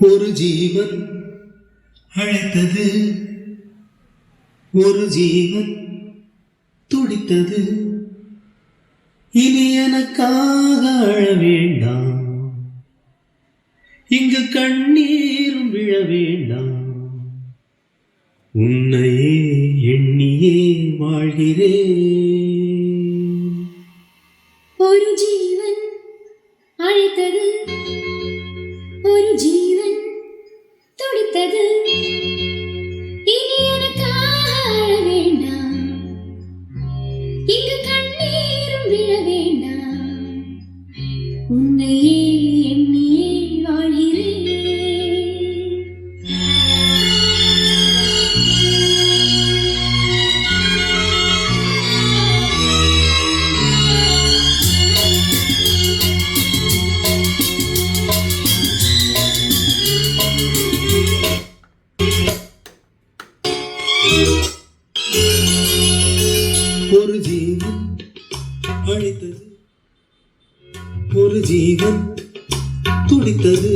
ஒரு ஜீவன் அழைத்தது, ஒரு ஜீவன் துடித்தது. இனி எனக்காக அழ வேண்டாம், இங்கு கண்ணீரும் விழ வேண்டாம். உன்னையே எண்ணியே வாழ்கிறேன். ஒரு ஜீவன் அழைத்தது, ஒரு ஜீவன் துடித்தது. இனி எனக்காக அழ வேண்டாம், இங்கு கண்ணீரும் விழ வேண்டாம். உன்னையே எண்ணியே வாழ்கிறேன். ஒரு ஜீவன் அழைத்தது, ஒரு ஜீவன் துடித்தது.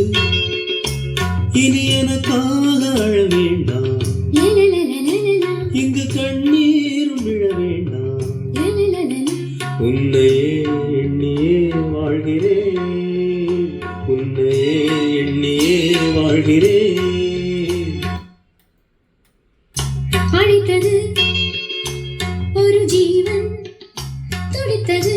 இனி எனக்காக அழ வேண்டாம், இங்கு கண்ணீரும் விழ வேண்டாம். உன்னையே எண்ணியே வாழ்கிறேன், உன்னையே எண்ணியே வாழ்கிறேன். அழைத்தது, ஒரு ஜீவன் துடித்தது.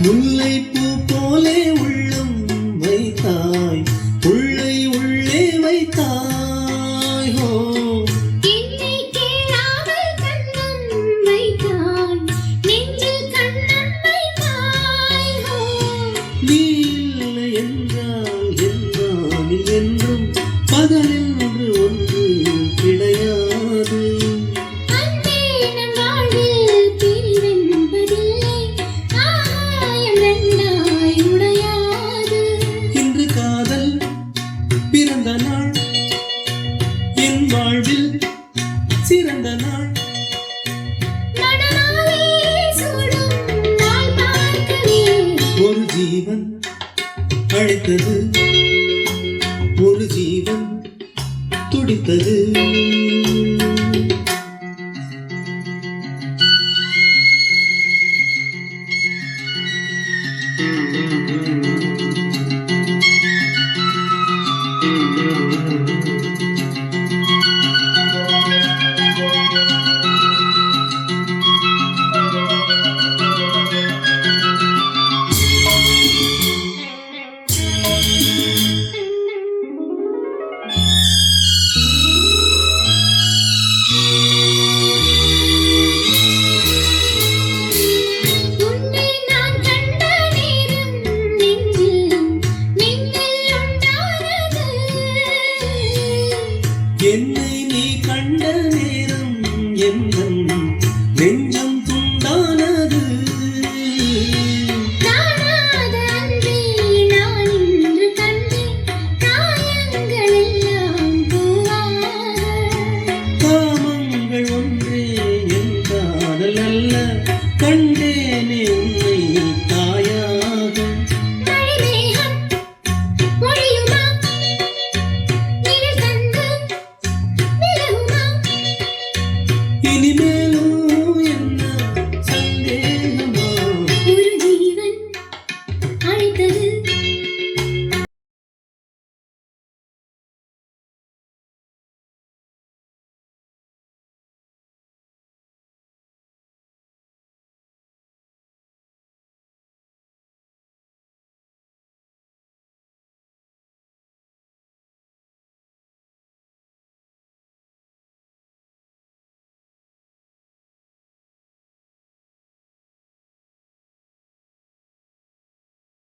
முல்லைப்பூ போலே உள்ளம் வைத்தாய், உள்ளை உள்ளே வைத்தாய். ஹோ என்னை கேளாமல் கண்ணம் வைத்தாய், நெஞ்சில் கண்ணம் வைத்தாய். ஹோ நீ இல்லை என்றால் என்றானில் என்றும் பகலென்று ஒன்று கிடையாது. அன்பே நம் வாழ்வில் பிரிவென்பதில்லை, ஆகாயம் ரெண்டாய் உடையாது. இன்று காதல் பிறந்த நாள், என் வாழ்வில் சிறந்த நாள். மணமாலை சூடும் நாள் பார்க்கவே. ஒரு ஜீவன் அழைத்தது, ஒரு ஜீவன் துடித்தது.